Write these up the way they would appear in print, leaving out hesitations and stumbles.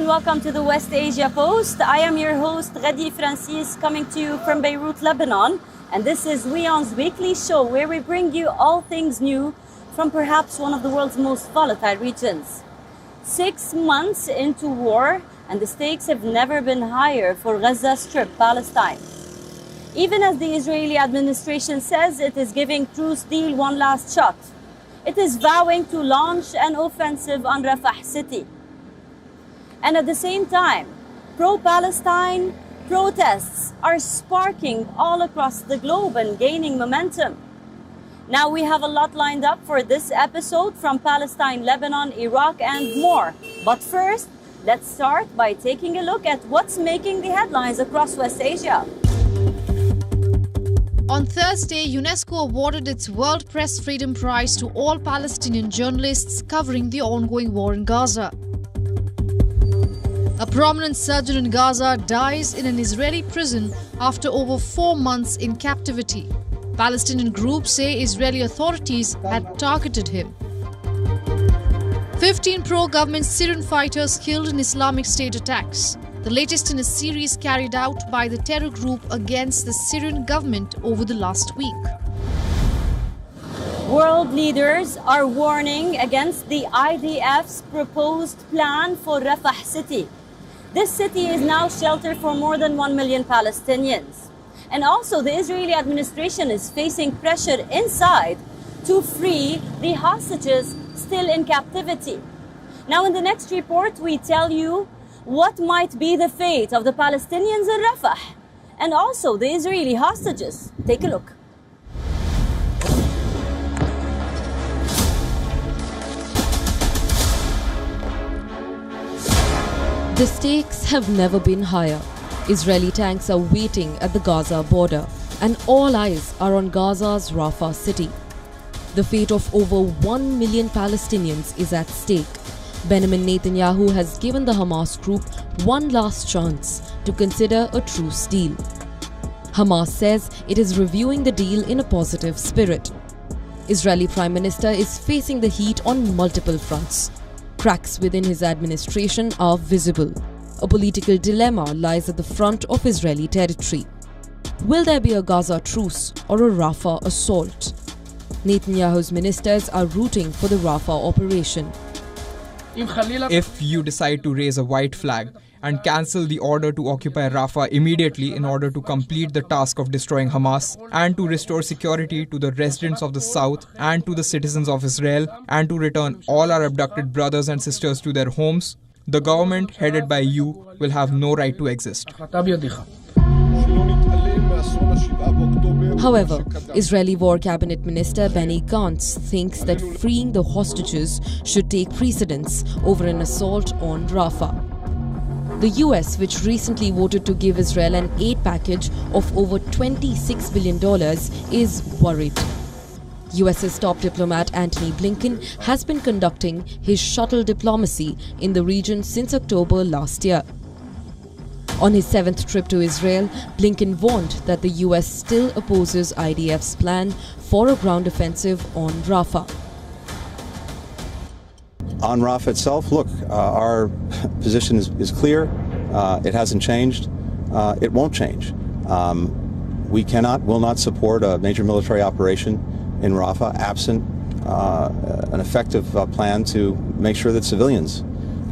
and welcome to the West Asia Post. I am your host, Ghadi Francis, coming to you from Beirut, Lebanon. And this is WION's weekly show where we bring you all things new from perhaps one of the world's most volatile regions. 6 months into war, and the stakes have never been higher for Gaza Strip, Palestine. Even as the Israeli administration says it is giving truce deal one last shot, it is vowing to launch an offensive on Rafah city. And at the same time, pro-Palestine protests are sparking all across the globe and gaining momentum. Now we have a lot lined up for this episode from Palestine, Lebanon, Iraq, and more. But first, let's start by taking a look at what's making the headlines across West Asia. On Thursday, UNESCO awarded its World Press Freedom Prize to all Palestinian journalists covering the ongoing war in Gaza. A prominent surgeon in Gaza dies in an Israeli prison after over 4 months in captivity. Palestinian groups say Israeli authorities had targeted him. 15 pro-government Syrian fighters killed in Islamic State attacks, the latest in a series carried out by the terror group against the Syrian government over the last week. World leaders are warning against the IDF's proposed plan for Rafah city. This city is now shelter for more than 1 million Palestinians. And also the Israeli administration is facing pressure inside to free the hostages still in captivity. Now in the next report we tell you what might be the fate of the Palestinians in Rafah and also the Israeli hostages. Take a look. The stakes have never been higher. Israeli tanks are waiting at the Gaza border, and all eyes are on Gaza's Rafah city. The fate of over 1 million Palestinians is at stake. Benjamin Netanyahu has given the Hamas group one last chance to consider a truce deal. Hamas says it is reviewing the deal in a positive spirit. Israeli Prime Minister is facing the heat on multiple fronts. Cracks within his administration are visible. A political dilemma lies at the front of Israeli territory. Will there be a Gaza truce or a Rafah assault? Netanyahu's ministers are rooting for the Rafah operation. If you decide to raise a white flag and cancel the order to occupy Rafah immediately in order to complete the task of destroying Hamas and to restore security to the residents of the south and to the citizens of Israel and to return all our abducted brothers and sisters to their homes, the government headed by you will have no right to exist. However, Israeli War Cabinet Minister Benny Gantz thinks that freeing the hostages should take precedence over an assault on Rafah. The US, which recently voted to give Israel an aid package of over $26 billion, is worried. US's top diplomat Antony Blinken has been conducting his shuttle diplomacy in the region since October last year. On his 7th trip to Israel, Blinken warned that the US still opposes IDF's plan for a ground offensive on Rafah. On Rafah itself, look, our position is clear. It hasn't changed. It won't change. We will not support a major military operation in Rafah absent an effective plan to make sure that civilians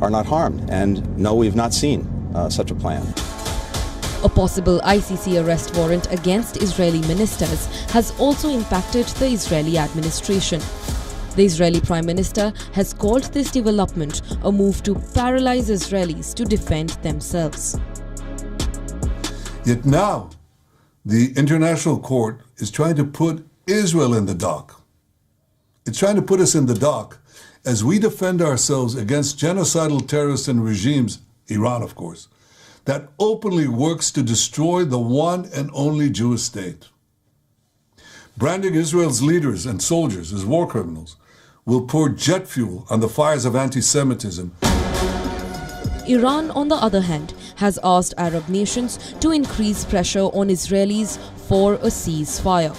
are not harmed. And no, we've not seen such a plan. A possible ICC arrest warrant against Israeli ministers has also impacted the Israeli administration. The Israeli Prime Minister has called this development a move to paralyze Israelis to defend themselves. Yet now, the International Court is trying to put Israel in the dock. It's trying to put us in the dock as we defend ourselves against genocidal terrorists and regimes, Iran of course, that openly works to destroy the one and only Jewish state. Branding Israel's leaders and soldiers as war criminals will pour jet fuel on the fires of anti-Semitism. Iran, on the other hand, has asked Arab nations to increase pressure on Israelis for a ceasefire.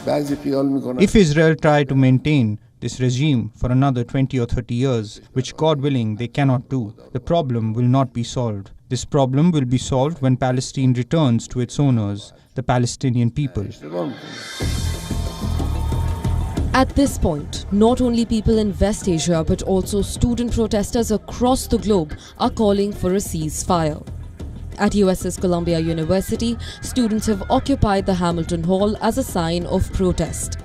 If Israel tries to maintain this regime for another 20 or 30 years, which God willing they cannot do. The problem will not be solved. This problem will be solved when Palestine returns to its owners, the Palestinian people. At this point, not only people in West Asia but also student protesters across the globe are calling for a ceasefire. At US's Columbia University, students have occupied the Hamilton Hall as a sign of protest.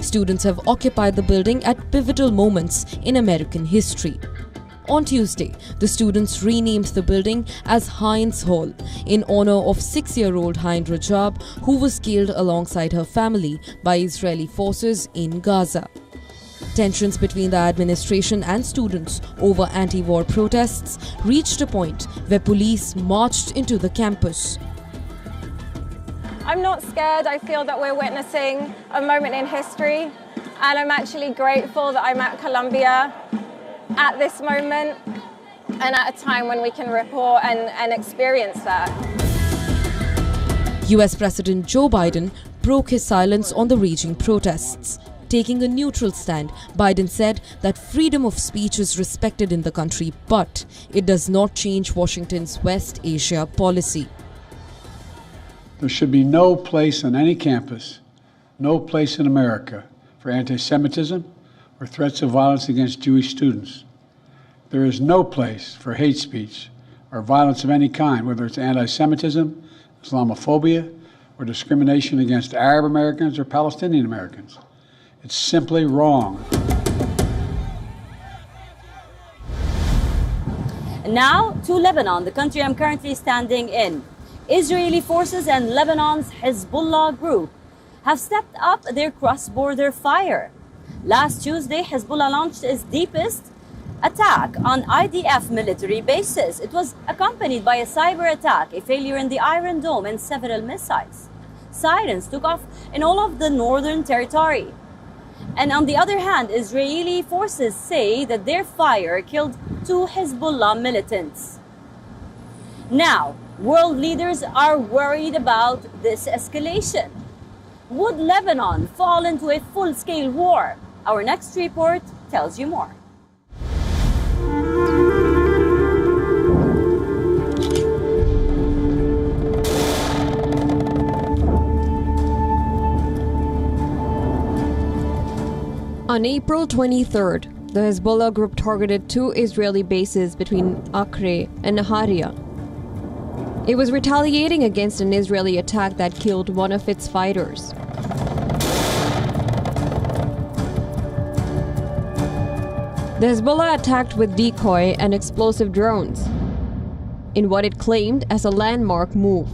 Students have occupied the building at pivotal moments in American history. On Tuesday, the students renamed the building as Heinz Hall in honor of 6-year-old Hind Rajab, who was killed alongside her family by Israeli forces in Gaza. Tensions between the administration and students over anti-war protests reached a point where police marched into the campus. I'm not scared. I feel that we're witnessing a moment in history, and I'm actually grateful that I'm at Columbia at this moment and at a time when we can report and experience that. US President Joe Biden broke his silence on the raging protests. Taking a neutral stand, Biden said that freedom of speech is respected in the country, but it does not change Washington's West Asia policy. There should be no place on any campus, no place in America for anti-Semitism or threats of violence against Jewish students. There is no place for hate speech or violence of any kind, whether it's anti-Semitism, Islamophobia, or discrimination against Arab Americans or Palestinian Americans. It's simply wrong. Now to Lebanon, the country I'm currently standing in. Israeli forces and Lebanon's Hezbollah group have stepped up their cross-border fire. Last Tuesday, Hezbollah launched its deepest attack on IDF military bases. It was accompanied by a cyber attack, a failure in the Iron Dome, and several missiles. Sirens took off in all of the northern territory. And on the other hand, Israeli forces say that their fire killed 2 Hezbollah militants. Now, world leaders are worried about this escalation. Would Lebanon fall into a full-scale war? Our next report tells you more. On April 23rd, the Hezbollah group targeted 2 Israeli bases between Acre and Nahariya. It was retaliating against an Israeli attack that killed one of its fighters. The Hezbollah attacked with decoy and explosive drones in what it claimed as a landmark move.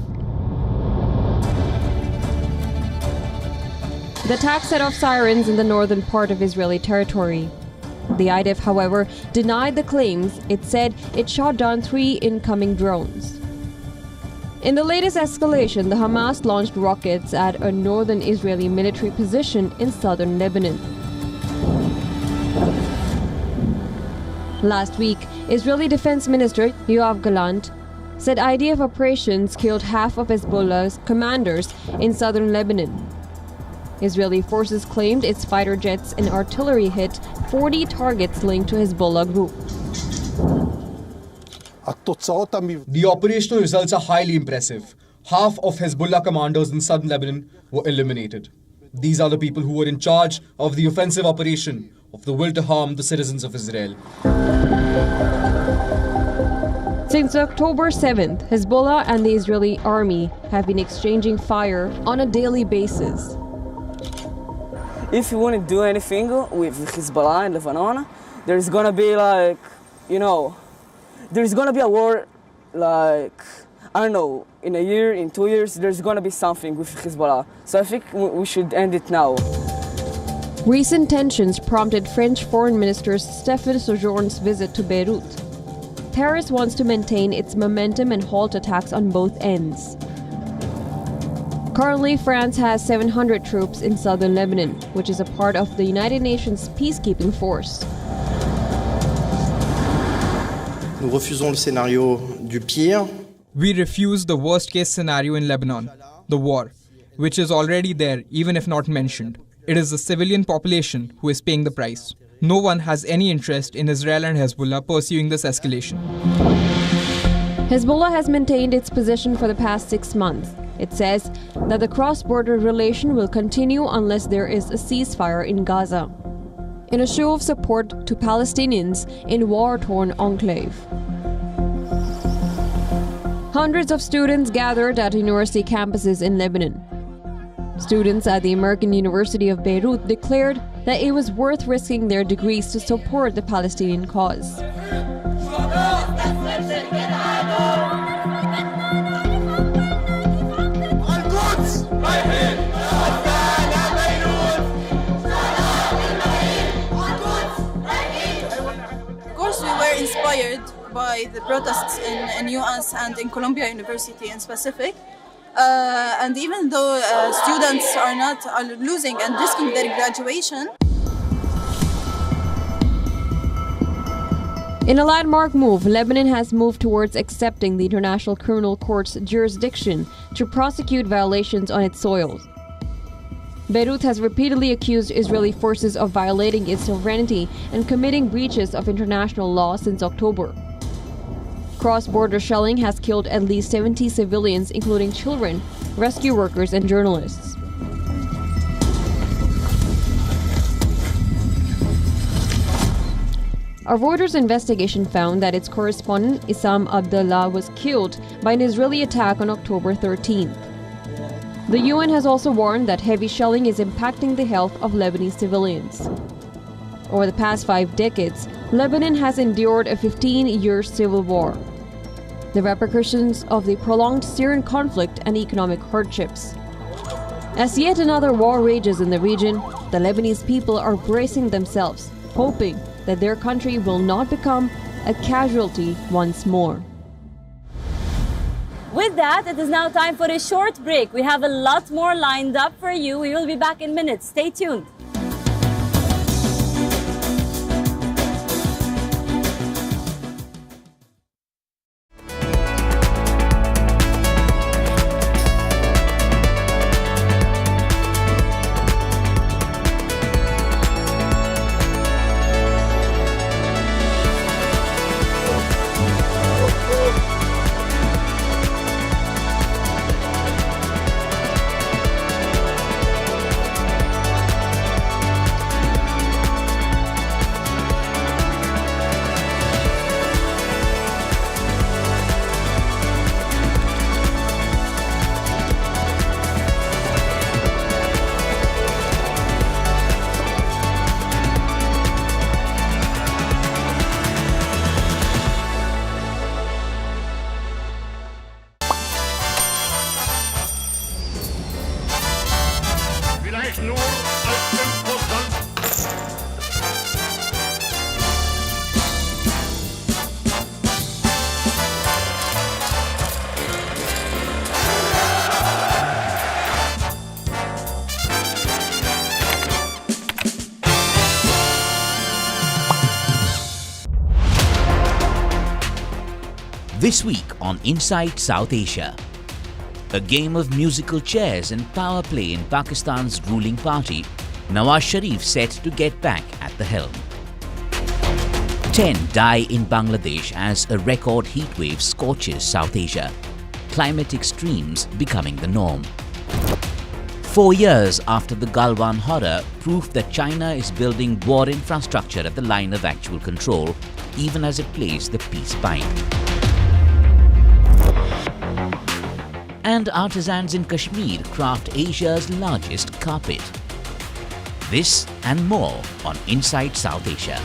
The attack set off sirens in the northern part of Israeli territory. The IDF, however, denied the claims. It said it shot down 3 incoming drones. In the latest escalation, the Hamas launched rockets at a northern Israeli military position in southern Lebanon. Last week, Israeli Defense Minister Yoav Gallant said IDF operations killed half of Hezbollah's commanders in southern Lebanon. Israeli forces claimed its fighter jets and artillery hit 40 targets linked to Hezbollah group. The operational results are highly impressive. Half of Hezbollah commanders in southern Lebanon were eliminated. These are the people who were in charge of the offensive operation of the will to harm the citizens of Israel. Since October 7th, Hezbollah and the Israeli army have been exchanging fire on a daily basis. If you want to do anything with Hezbollah in Lebanon, there's gonna be there's gonna be a war, I don't know, in a year, in 2 years, there's gonna be something with Hezbollah. So I think we should end it now. Recent tensions prompted French Foreign Minister Stéphane Séjourne's visit to Beirut. Paris wants to maintain its momentum and halt attacks on both ends. Currently, France has 700 troops in southern Lebanon, which is a part of the United Nations peacekeeping force. Nous refusons le scénario du pire. We refuse the worst-case scenario in Lebanon, the war, which is already there, even if not mentioned. It is the civilian population who is paying the price. No one has any interest in Israel and Hezbollah pursuing this escalation. Hezbollah has maintained its position for the past 6 months. It says that the cross-border relation will continue unless there is a ceasefire in Gaza, in a show of support to Palestinians in war-torn enclave. Hundreds of students gathered at university campuses in Lebanon. Students at the American University of Beirut declared that it was worth risking their degrees to support the Palestinian cause. Of course, we were inspired by the protests in US and in Columbia University in specific. And even though students are losing and risking their graduation. In a landmark move, Lebanon has moved towards accepting the International Criminal Court's jurisdiction to prosecute violations on its soils. Beirut has repeatedly accused Israeli forces of violating its sovereignty and committing breaches of international law since October. Cross-border shelling has killed at least 70 civilians, including children, rescue workers, and journalists. A Reuters investigation found that its correspondent, Issam Abdallah, was killed by an Israeli attack on October 13th. The UN has also warned that heavy shelling is impacting the health of Lebanese civilians. Over the past 5 decades, Lebanon has endured a 15-year civil war, the repercussions of the prolonged Syrian conflict and economic hardships. As yet another war rages in the region, the Lebanese people are bracing themselves, hoping that their country will not become a casualty once more. With that, it is now time for a short break. We have a lot more lined up for you. We will be back in minutes. Stay tuned. This week on Inside South Asia, a game of musical chairs and power play in Pakistan's ruling party, Nawaz Sharif set to get back at the helm. 10 die in Bangladesh as a record heatwave scorches South Asia, climate extremes becoming the norm. 4 years after the Galwan horror, proof that China is building war infrastructure at the line of actual control, even as it plays the peace pipe. And artisans in Kashmir craft Asia's largest carpet. This and more on Inside South Asia.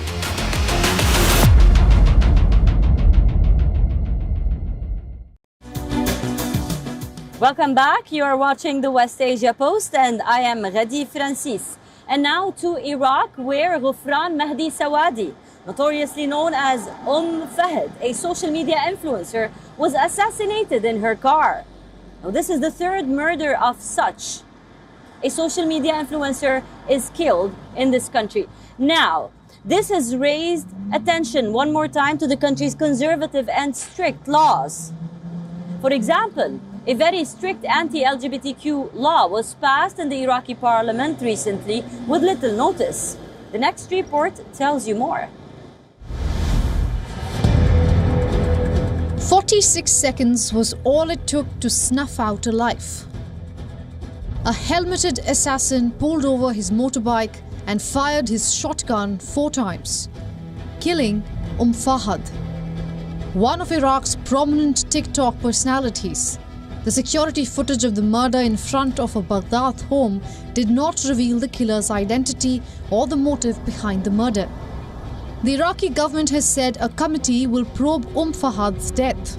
Welcome back. You are watching the West Asia Post and I am Ghadi Francis. And now to Iraq, where Ghufran Mahdi Sawadi, notoriously known as Fahd, a social media influencer, was assassinated in her car. Now, this is the third murder of such a social media influencer is killed in this country. Now, this has raised attention one more time to the country's conservative and strict laws. For example, A very strict anti-LGBTQ law was passed in the Iraqi parliament recently with little notice. The next report tells you more. 46 seconds was all it took to snuff out a life. A helmeted assassin pulled over his motorbike and fired his shotgun 4 times, killing Fahad, one of Iraq's prominent TikTok personalities. The security footage of the murder in front of a Baghdad home did not reveal the killer's identity or the motive behind the murder. The Iraqi government has said a committee will probe Fahad's death.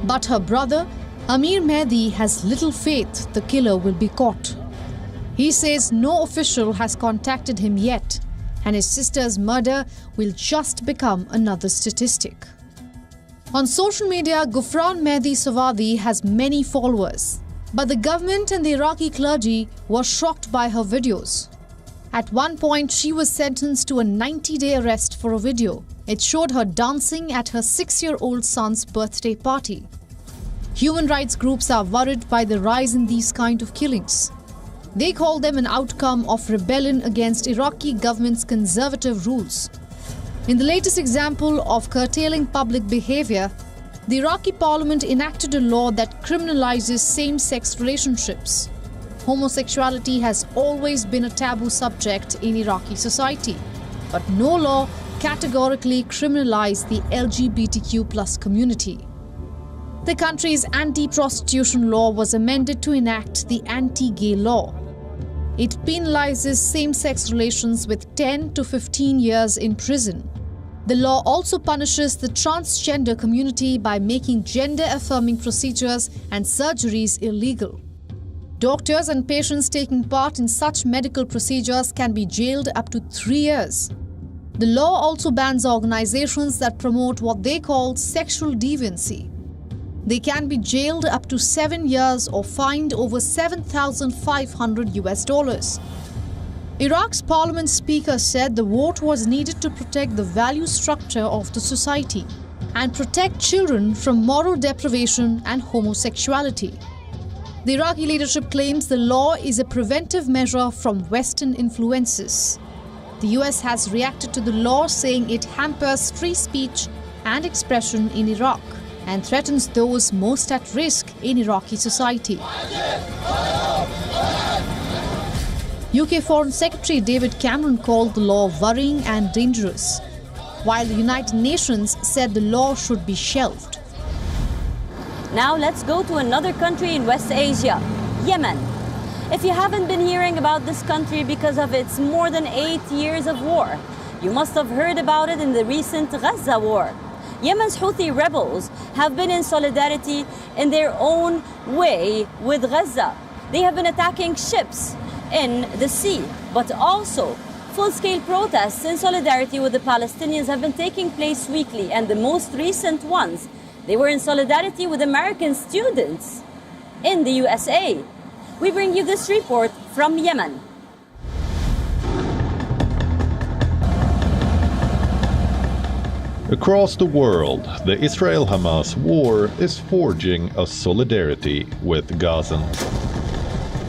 But her brother, Amir Mehdi, has little faith the killer will be caught. He says no official has contacted him yet, and his sister's murder will just become another statistic. On social media, Ghufran Mehdi Sawadi has many followers, but the government and the Iraqi clergy were shocked by her videos. At one point, she was sentenced to a 90-day arrest for a video. It showed her dancing at her 6-year-old son's birthday party. Human rights groups are worried by the rise in these kind of killings. They call them an outcome of rebellion against Iraqi government's conservative rules. In the latest example of curtailing public behavior, the Iraqi parliament enacted a law that criminalizes same-sex relationships. Homosexuality has always been a taboo subject in Iraqi society, but no law categorically criminalized the LGBTQ+ community. The country's anti-prostitution law was amended to enact the anti-gay law. It penalizes same-sex relations with 10 to 15 years in prison. The law also punishes the transgender community by making gender-affirming procedures and surgeries illegal. Doctors and patients taking part in such medical procedures can be jailed up to 3 years. The law also bans organizations that promote what they call sexual deviancy. They can be jailed up to 7 years or fined over $7,500. Iraq's parliament speaker said the vote was needed to protect the value structure of the society and protect children from moral deprivation and homosexuality. The Iraqi leadership claims the law is a preventive measure from Western influences. The US has reacted to the law, saying it hampers free speech and expression in Iraq and threatens those most at risk in Iraqi society. UK Foreign Secretary David Cameron called the law worrying and dangerous, while the United Nations said the law should be shelved. Now let's go to another country in West Asia, Yemen. If you haven't been hearing about this country because of its more than 8 years of war, you must have heard about it in the recent Gaza war. Yemen's Houthi rebels have been in solidarity in their own way with Gaza. They have been attacking ships in the sea, but also full-scale protests in solidarity with the Palestinians have been taking place weekly, and the most recent ones, they were in solidarity with American students in the USA. We bring you this report from Yemen. Across the world, the Israel-Hamas war is forging a solidarity with Gazans.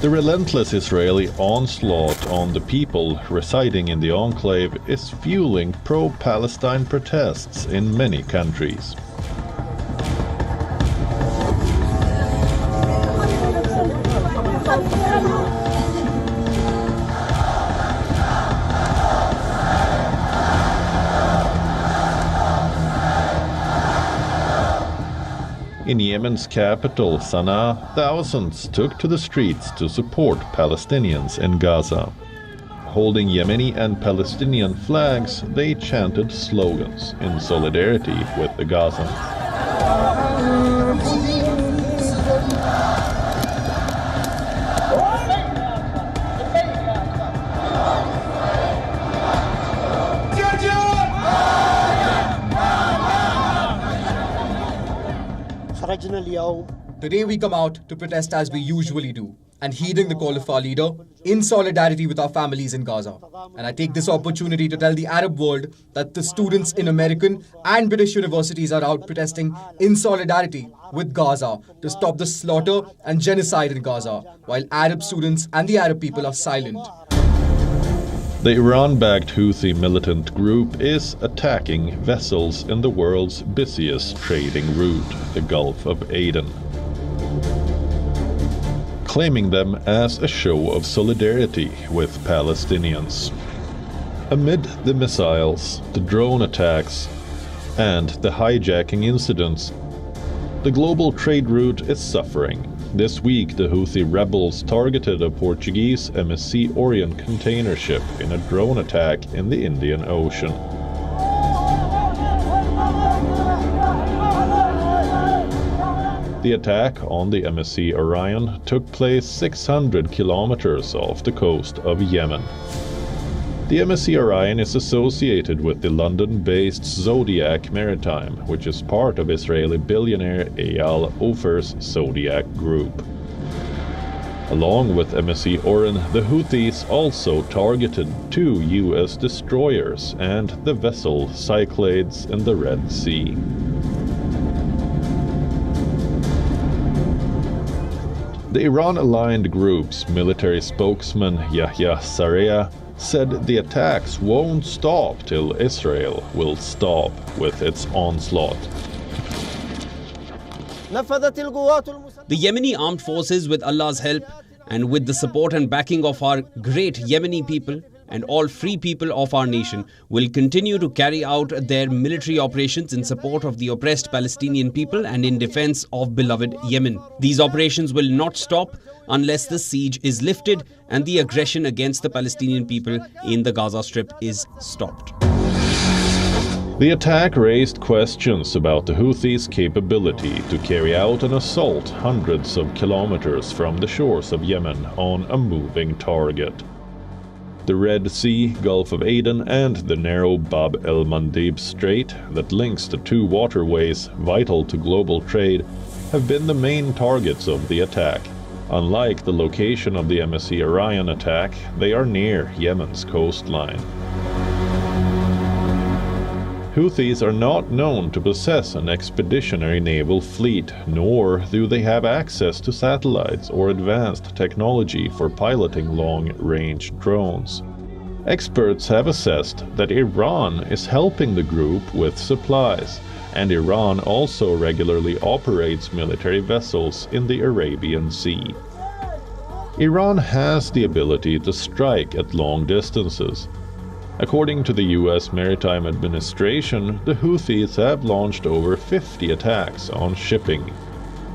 The relentless Israeli onslaught on the people residing in the enclave is fueling pro-Palestine protests in many countries. In Yemen's capital, Sana'a, thousands took to the streets to support Palestinians in Gaza. Holding Yemeni and Palestinian flags, they chanted slogans in solidarity with the Gazans. Today we come out to protest as we usually do, and heeding the call of our leader, in solidarity with our families in Gaza. And I take this opportunity to tell the Arab world that the students in American and British universities are out protesting in solidarity with Gaza to stop the slaughter and genocide in Gaza, while Arab students and the Arab people are silent. The Iran-backed Houthi militant group is attacking vessels in the world's busiest trading route, the Gulf of Aden, claiming them as a show of solidarity with Palestinians. Amid the missiles, the drone attacks, and the hijacking incidents, the global trade route is suffering. This week, the Houthi rebels targeted a Portuguese MSC Orion container ship in a drone attack in the Indian Ocean. The attack on the MSC Orion took place 600 kilometers off the coast of Yemen. The MSC Orion is associated with the London-based Zodiac Maritime, which is part of Israeli billionaire Eyal Ofer's Zodiac Group. Along with MSC Orion, the Houthis also targeted 2 U.S. destroyers and the vessel Cyclades in the Red Sea. The Iran-aligned group's military spokesman Yahya Saraya said the attacks won't stop till Israel will stop with its onslaught. The Yemeni armed forces, with Allah's help and with the support and backing of our great Yemeni people and all free people of our nation, will continue to carry out their military operations in support of the oppressed Palestinian people and in defense of beloved Yemen. These operations will not stop unless the siege is lifted and the aggression against the Palestinian people in the Gaza Strip is stopped. The attack raised questions about the Houthis' capability to carry out an assault hundreds of kilometers from the shores of Yemen on a moving target. The Red Sea, Gulf of Aden, and the narrow Bab el-Mandeb Strait that links the 2 waterways vital to global trade have been the main targets of the attack. Unlike the location of the MSC Orion attack, they are near Yemen's coastline. Houthis are not known to possess an expeditionary naval fleet, nor do they have access to satellites or advanced technology for piloting long-range drones. Experts have assessed that Iran is helping the group with supplies, and Iran also regularly operates military vessels in the Arabian Sea. Iran has the ability to strike at long distances. According to the U.S. Maritime Administration, the Houthis have launched over 50 attacks on shipping,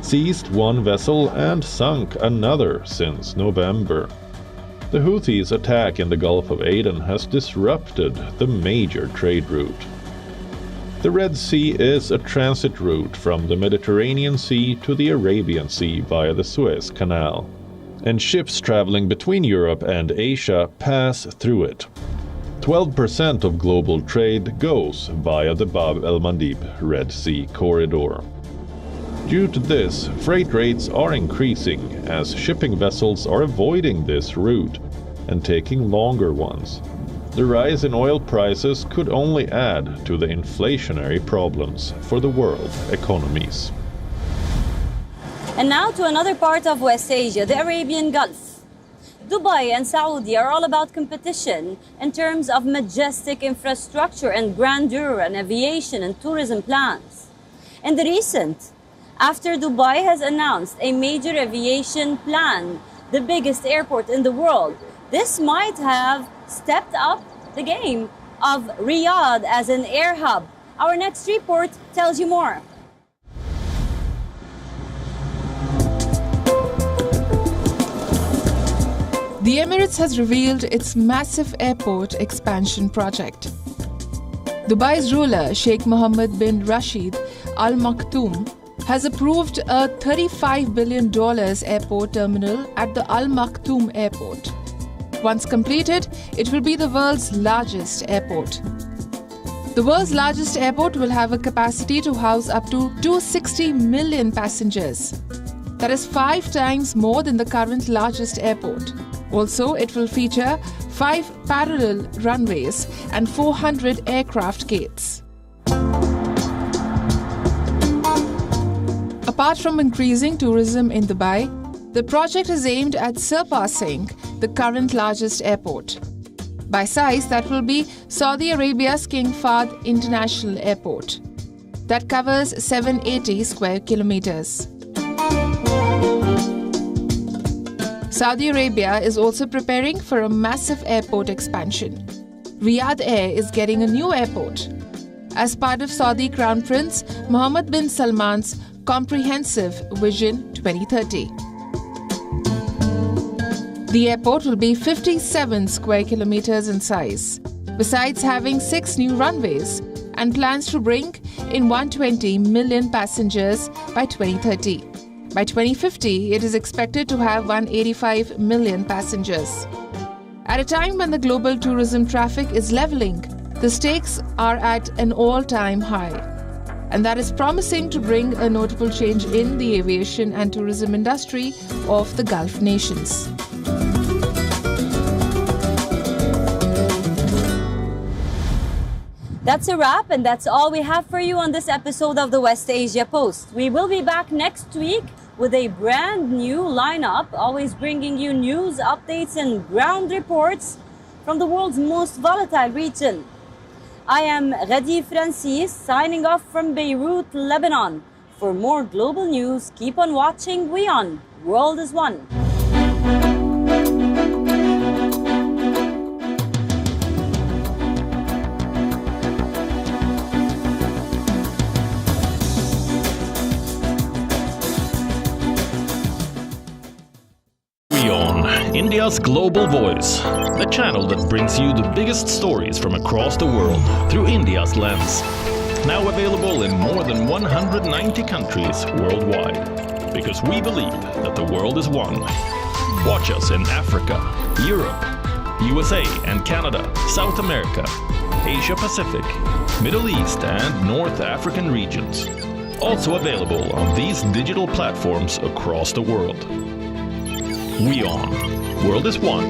seized 1 vessel and sunk another since November. The Houthis' attack in the Gulf of Aden has disrupted the major trade route. The Red Sea is a transit route from the Mediterranean Sea to the Arabian Sea via the Suez Canal, and ships traveling between Europe and Asia pass through it. 12% of global trade goes via the Bab el-Mandeb Red Sea corridor. Due to this, freight rates are increasing as shipping vessels are avoiding this route and taking longer ones. The rise in oil prices could only add to the inflationary problems for the world economies. And now to another part of West Asia, the Arabian Gulf. Dubai and Saudi are all about competition in terms of majestic infrastructure and grandeur and aviation and tourism plans. In the recent, after Dubai has announced a major aviation plan, the biggest airport in the world, this might have stepped up the game of Riyadh as an air hub. Our next report tells you more. The Emirates has revealed its massive airport expansion project. Dubai's ruler, Sheikh Mohammed bin Rashid Al Maktoum, has approved a $35 billion airport terminal at the Al Maktoum Airport. Once completed, it will be the world's largest airport. The world's largest airport will have a capacity to house up to 260 million passengers. That is 5 times more than the current largest airport. Also, it will feature 5 parallel runways and 400 aircraft gates. Apart from increasing tourism in Dubai, the project is aimed at surpassing the current largest airport. By size, that will be Saudi Arabia's King Fahd International Airport. That covers 780 square kilometers. Saudi Arabia is also preparing for a massive airport expansion. Riyadh Air is getting a new airport as part of Saudi Crown Prince Mohammed bin Salman's comprehensive Vision 2030. The airport will be 57 square kilometers in size, besides having 6 new runways and plans to bring in 120 million passengers by 2030. By 2050, it is expected to have 185 million passengers. At a time when the global tourism traffic is leveling, the stakes are at an all-time high. And that is promising to bring a notable change in the aviation and tourism industry of the Gulf nations. That's a wrap, and that's all we have for you on this episode of the West Asia Post. We will be back next week with a brand new lineup, always bringing you news, updates, and ground reports from the world's most volatile region. I am Ghadi Francis, signing off from Beirut, Lebanon. For more global news, keep on watching WION. World is One. India's global voice, the channel that brings you the biggest stories from across the world through India's lens. Now available in more than 190 countries worldwide, because we believe that the world is one. Watch us in Africa, Europe, USA and Canada, South America, Asia Pacific, Middle East and North African regions. Also available on these digital platforms across the world. WION. World is One.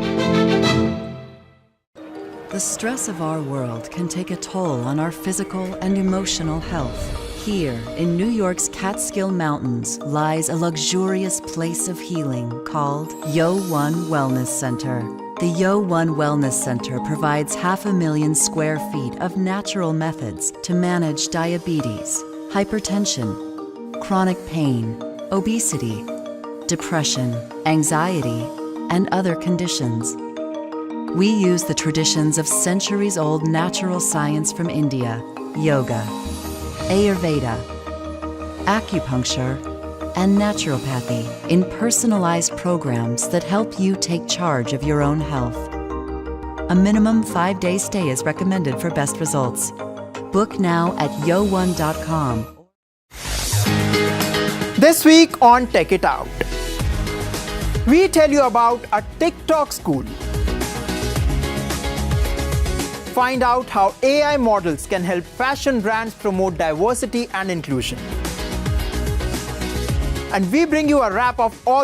The stress of our world can take a toll on our physical and emotional health. Here, in New York's Catskill Mountains, lies a luxurious place of healing called WION Wellness Center. The WION Wellness Center provides 500,000 square feet of natural methods to manage diabetes, hypertension, chronic pain, obesity, depression, anxiety, and other conditions. We use the traditions of centuries-old natural science from India, yoga, Ayurveda, acupuncture, and naturopathy in personalized programs that help you take charge of your own health. A minimum 5-day stay is recommended for best results. Book now at yo1.com. This week on Take It Out, we tell you about a TikTok school. Find out how AI models can help fashion brands promote diversity and inclusion. And we bring you a wrap of all the